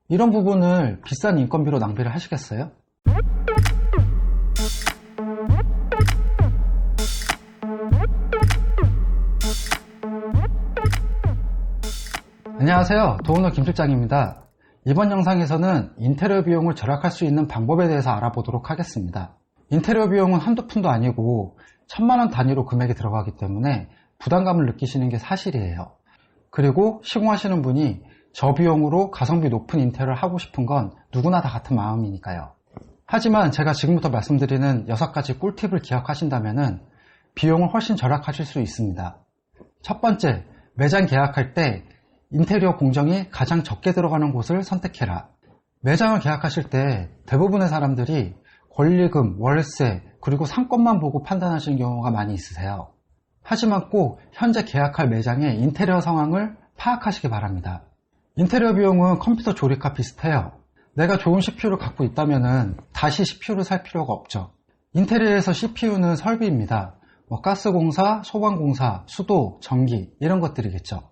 이런 부분을 비싼 인건비로 낭비를 하시겠어요? 안녕하세요, 도우너 김실장입니다. 이번 영상에서는 인테리어 비용을 절약할 수 있는 방법에 대해서 알아보도록 하겠습니다. 인테리어 비용은 한두 푼도 아니고 천만원 단위로 금액이 들어가기 때문에 부담감을 느끼시는 게 사실이에요. 그리고 시공하시는 분이 저 비용으로 가성비 높은 인테리어를 하고 싶은 건 누구나 다 같은 마음이니까요. 하지만 제가 지금부터 말씀드리는 6가지 꿀팁을 기억하신다면 비용을 훨씬 절약하실 수 있습니다. 첫 번째, 매장 계약할 때 인테리어 공정이 가장 적게 들어가는 곳을 선택해라. 매장을 계약하실 때 대부분의 사람들이 권리금, 월세, 그리고 상권만 보고 판단하시는 경우가 많이 있으세요. 하지만 꼭 현재 계약할 매장의 인테리어 상황을 파악하시기 바랍니다. 인테리어 비용은 컴퓨터 조립과 비슷해요. 내가 좋은 CPU를 갖고 있다면 다시 CPU를 살 필요가 없죠. 인테리어에서 CPU는 설비입니다. 가스공사, 소방공사, 수도, 전기 이런 것들이겠죠.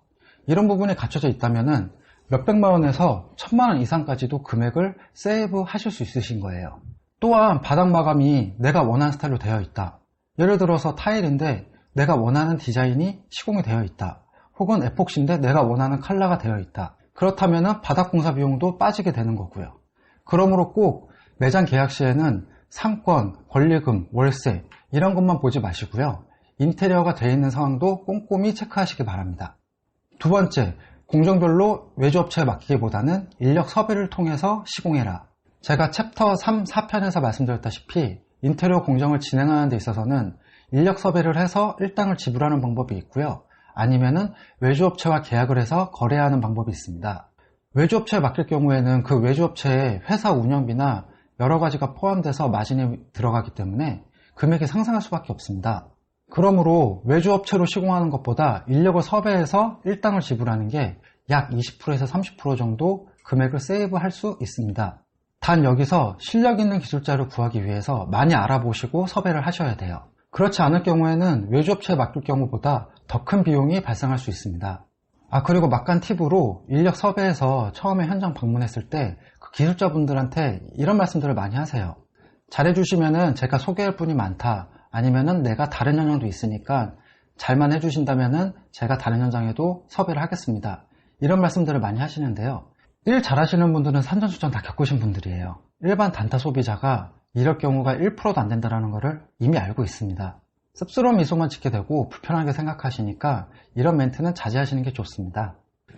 이런 부분이 갖춰져 있다면 몇백만 원에서 천만 원 이상까지도 금액을 세이브 하실 수 있으신 거예요. 또한 바닥 마감이 내가 원하는 스타일로 되어 있다. 예를 들어서 타일인데 내가 원하는 디자인이 시공이 되어 있다. 혹은 에폭시인데 내가 원하는 컬러가 되어 있다. 그렇다면 바닥 공사 비용도 빠지게 되는 거고요. 그러므로 꼭 매장 계약 시에는 상권, 권리금, 월세 이런 것만 보지 마시고요. 인테리어가 되어 있는 상황도 꼼꼼히 체크하시기 바랍니다. 두 번째, 공정별로 외주업체에 맡기기보다는 인력 섭외를 통해서 시공해라. 제가 챕터 3, 4편에서 말씀드렸다시피 인테리어 공정을 진행하는 데 있어서는 인력 섭외를 해서 일당을 지불하는 방법이 있고요. 아니면은 외주업체와 계약을 해서 거래하는 방법이 있습니다. 외주업체에 맡길 경우에는 그 외주업체의 회사 운영비나 여러 가지가 포함돼서 마진이 들어가기 때문에 금액이 상승할 수밖에 없습니다. 그러므로 외주업체로 시공하는 것보다 인력을 섭외해서 일당을 지불하는 게 약 20%에서 30% 정도 금액을 세이브할 수 있습니다. 단 여기서 실력 있는 기술자를 구하기 위해서 많이 알아보시고 섭외를 하셔야 돼요. 그렇지 않을 경우에는 외주업체에 맡길 경우보다 더 큰 비용이 발생할 수 있습니다. 그리고 막간 팁으로 인력 섭외해서 처음에 현장 방문했을 때 그 기술자분들한테 이런 말씀들을 많이 하세요. 잘해주시면은 제가 소개할 분이 많다. 아니면은 내가 다른 현장도 있으니까 잘만 해주신다면은 제가 다른 현장에도 섭외를 하겠습니다. 이런 말씀들을 많이 하시는데요. 일 잘하시는 분들은 산전수전 다 겪으신 분들이에요. 일반 단타 소비자가 이럴 경우가 1%도 안 된다는 것을 이미 알고 있습니다. 씁쓸한 미소만 짓게 되고 불편하게 생각하시니까 이런 멘트는 자제하시는 게 좋습니다.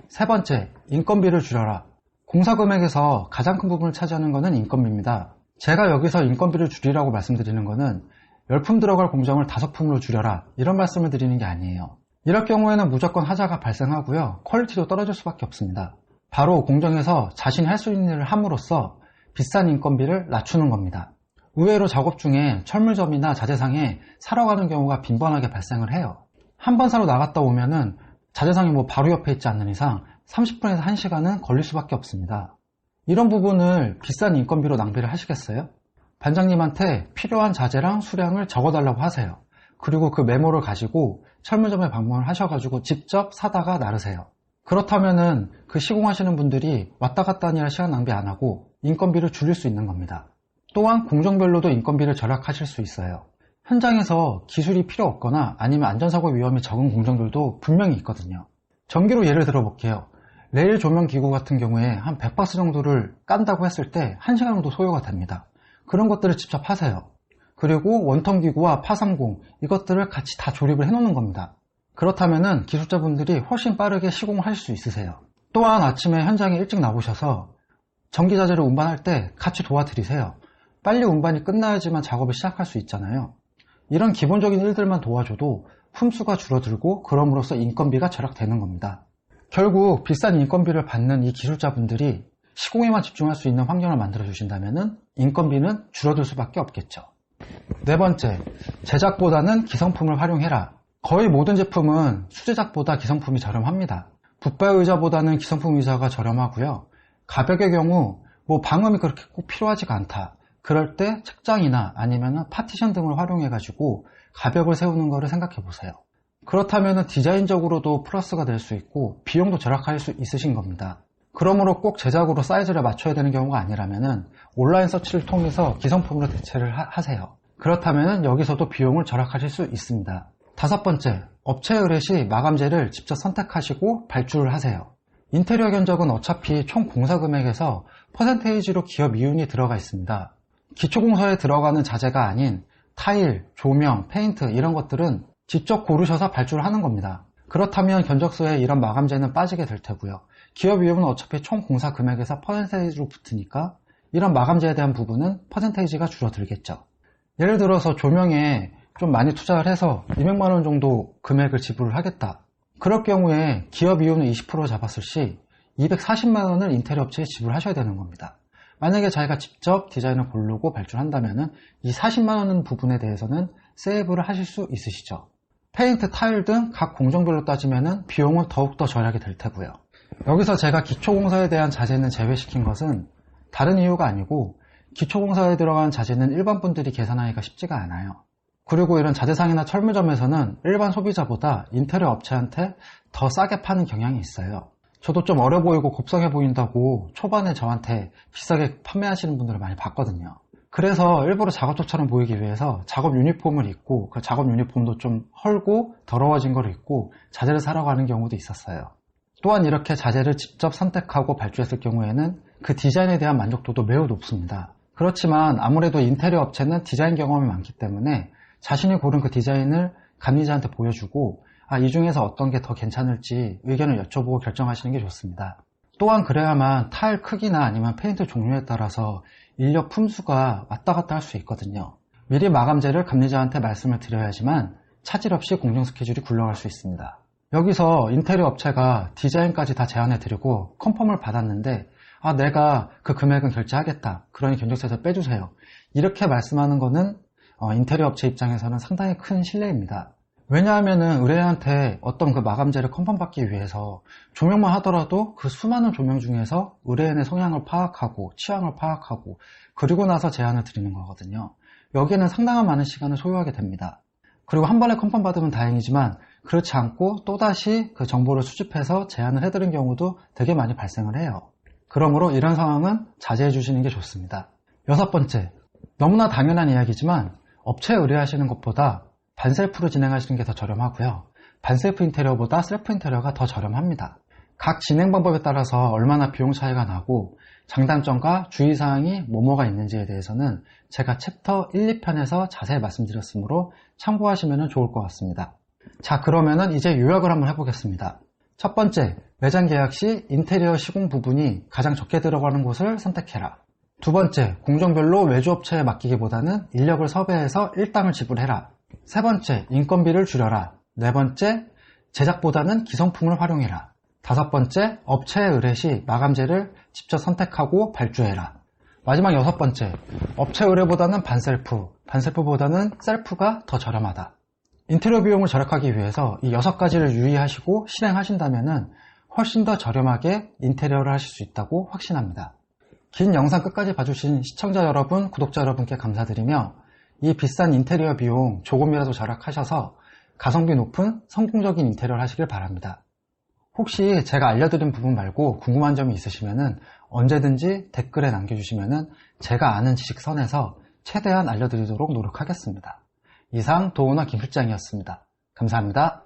세 번째, 인건비를 줄여라. 공사 금액에서 가장 큰 부분을 차지하는 것은 인건비입니다. 제가 여기서 인건비를 줄이라고 말씀드리는 것은 10품 들어갈 공정을 5품으로 줄여라 이런 말씀을 드리는 게 아니에요. 이럴 경우에는 무조건 하자가 발생하고요. 퀄리티도 떨어질 수밖에 없습니다. 바로 공정에서 자신이 할 수 있는 일을 함으로써 비싼 인건비를 낮추는 겁니다. 의외로 작업 중에 철물점이나 자재상에 사러 가는 경우가 빈번하게 발생을 해요. 한 번 사러 나갔다 오면은 자재상이 바로 옆에 있지 않는 이상 30분에서 1시간은 걸릴 수밖에 없습니다. 이런 부분을 비싼 인건비로 낭비를 하시겠어요? 반장님한테 필요한 자재랑 수량을 적어달라고 하세요. 그리고 그 메모를 가지고 철물점에 방문을 하셔가지고 직접 사다가 나르세요. 그렇다면은 그 시공하시는 분들이 왔다 갔다 하느라 시간 낭비 안 하고 인건비를 줄일 수 있는 겁니다. 또한 공정별로도 인건비를 절약하실 수 있어요. 현장에서 기술이 필요 없거나 아니면 안전사고 위험이 적은 공정들도 분명히 있거든요. 전기로 예를 들어 볼게요. 레일 조명 기구 같은 경우에 한 100박스 정도를 깐다고 했을 때 1시간 정도 소요가 됩니다. 그런 것들을 직접 하세요. 그리고 원통 기구와 파상공 이것들을 같이 다 조립을 해놓는 겁니다. 그렇다면은 기술자분들이 훨씬 빠르게 시공을 하실 수 있으세요. 또한 아침에 현장에 일찍 나오셔서 전기자재를 운반할 때 같이 도와드리세요. 빨리 운반이 끝나야지만 작업을 시작할 수 있잖아요. 이런 기본적인 일들만 도와줘도 품수가 줄어들고 그럼으로써 인건비가 절약되는 겁니다. 결국 비싼 인건비를 받는 이 기술자분들이 시공에만 집중할 수 있는 환경을 만들어 주신다면 인건비는 줄어들 수밖에 없겠죠. 네 번째, 제작보다는 기성품을 활용해라. 거의 모든 제품은 수제작보다 기성품이 저렴합니다. 붙박의자보다는 기성품 의자가 저렴하고요. 가격의 경우 방음이 그렇게 꼭 필요하지가 않다. 그럴 때 책장이나 아니면 파티션 등을 활용해 가지고 가격을 세우는 거를 생각해 보세요. 그렇다면 디자인적으로도 플러스가 될 수 있고 비용도 절약할 수 있으신 겁니다. 그러므로 꼭 제작으로 사이즈를 맞춰야 되는 경우가 아니라면 온라인 서치를 통해서 기성품으로 대체를 하세요. 그렇다면 여기서도 비용을 절약하실 수 있습니다. 5번째, 업체 의뢰 시 마감재를 직접 선택하시고 발주를 하세요. 인테리어 견적은 어차피 총 공사 금액에서 퍼센테이지로 기업 이윤이 들어가 있습니다. 기초공사에 들어가는 자재가 아닌 타일, 조명, 페인트 이런 것들은 직접 고르셔서 발주를 하는 겁니다. 그렇다면 견적서에 이런 마감재는 빠지게 될 테고요. 기업 이윤은 어차피 총 공사 금액에서 퍼센테이지로 붙으니까 이런 마감재에 대한 부분은 퍼센테이지가 줄어들겠죠. 예를 들어서 조명에 좀 많이 투자를 해서 200만원 정도 금액을 지불을 하겠다. 그럴 경우에 기업 이윤을 20% 잡았을 시 240만원을 인테리어 업체에 지불하셔야 되는 겁니다. 만약에 자기가 직접 디자인을 고르고 발주한다면 이 40만원 부분에 대해서는 세이브를 하실 수 있으시죠. 페인트, 타일 등 각 공정별로 따지면 비용은 더욱더 절약이 될 테고요. 여기서 제가 기초공사에 대한 자재는 제외시킨 것은 다른 이유가 아니고 기초공사에 들어간 자재는 일반 분들이 계산하기가 쉽지가 않아요. 그리고 이런 자재상이나 철물점에서는 일반 소비자보다 인테리어 업체한테 더 싸게 파는 경향이 있어요. 저도 좀 어려 보이고 곱상해 보인다고 초반에 저한테 비싸게 판매하시는 분들을 많이 봤거든요. 그래서 일부러 작업복처럼 보이기 위해서 작업 유니폼을 입고 그 작업 유니폼도 좀 헐고 더러워진 걸 입고 자재를 사러 가는 경우도 있었어요. 또한 이렇게 자재를 직접 선택하고 발주했을 경우에는 그 디자인에 대한 만족도도 매우 높습니다. 그렇지만 아무래도 인테리어 업체는 디자인 경험이 많기 때문에 자신이 고른 그 디자인을 감리자한테 보여주고 이 중에서 어떤 게 더 괜찮을지 의견을 여쭤보고 결정하시는 게 좋습니다. 또한 그래야만 타일 크기나 아니면 페인트 종류에 따라서 인력 품수가 왔다 갔다 할 수 있거든요. 미리 마감재를 감리자한테 말씀을 드려야지만 차질 없이 공정 스케줄이 굴러갈 수 있습니다. 여기서 인테리어 업체가 디자인까지 다 제안해 드리고 컨펌을 받았는데 내가 그 금액은 결제하겠다. 그러니 견적서에서 빼주세요. 이렇게 말씀하는 거는 인테리어 업체 입장에서는 상당히 큰 신뢰입니다. 왜냐하면은 의뢰인한테 어떤 그 마감재를 컨펌받기 위해서 조명만 하더라도 그 수많은 조명 중에서 의뢰인의 성향을 파악하고 취향을 파악하고 그리고 나서 제안을 드리는 거거든요. 여기에는 상당한 많은 시간을 소요하게 됩니다. 그리고 한 번에 컨펌 받으면 다행이지만 그렇지 않고 또다시 그 정보를 수집해서 제안을 해드린 경우도 되게 많이 발생을 해요. 그러므로 이런 상황은 자제해 주시는 게 좋습니다. 6번째, 너무나 당연한 이야기지만 업체에 의뢰하시는 것보다 반셀프로 진행하시는 게 더 저렴하고요. 반셀프 인테리어보다 셀프 인테리어가 더 저렴합니다. 각 진행 방법에 따라서 얼마나 비용 차이가 나고 장단점과 주의사항이 뭐가 있는지에 대해서는 제가 챕터 1, 2편에서 자세히 말씀드렸으므로 참고하시면 좋을 것 같습니다. 자, 그러면은 이제 요약을 한번 해보겠습니다. 첫 번째, 매장 계약 시 인테리어 시공 부분이 가장 적게 들어가는 곳을 선택해라. 두 번째, 공정별로 외주업체에 맡기기보다는 인력을 섭외해서 일당을 지불해라. 세 번째, 인건비를 줄여라. 네 번째, 제작보다는 기성품을 활용해라. 다섯 번째, 업체 의뢰 시 마감재를 직접 선택하고 발주해라. 마지막 6번째, 업체 의뢰보다는 반셀프, 반셀프보다는 셀프가 더 저렴하다. 인테리어 비용을 절약하기 위해서 이 6가지를 유의하시고 실행하신다면 훨씬 더 저렴하게 인테리어를 하실 수 있다고 확신합니다. 긴 영상 끝까지 봐주신 시청자 여러분, 구독자 여러분께 감사드리며 이 비싼 인테리어 비용 조금이라도 절약하셔서 가성비 높은 성공적인 인테리어를 하시길 바랍니다. 혹시 제가 알려드린 부분 말고 궁금한 점이 있으시면 언제든지 댓글에 남겨주시면 제가 아는 지식 선에서 최대한 알려드리도록 노력하겠습니다. 이상 도우너 김실장이었습니다. 감사합니다.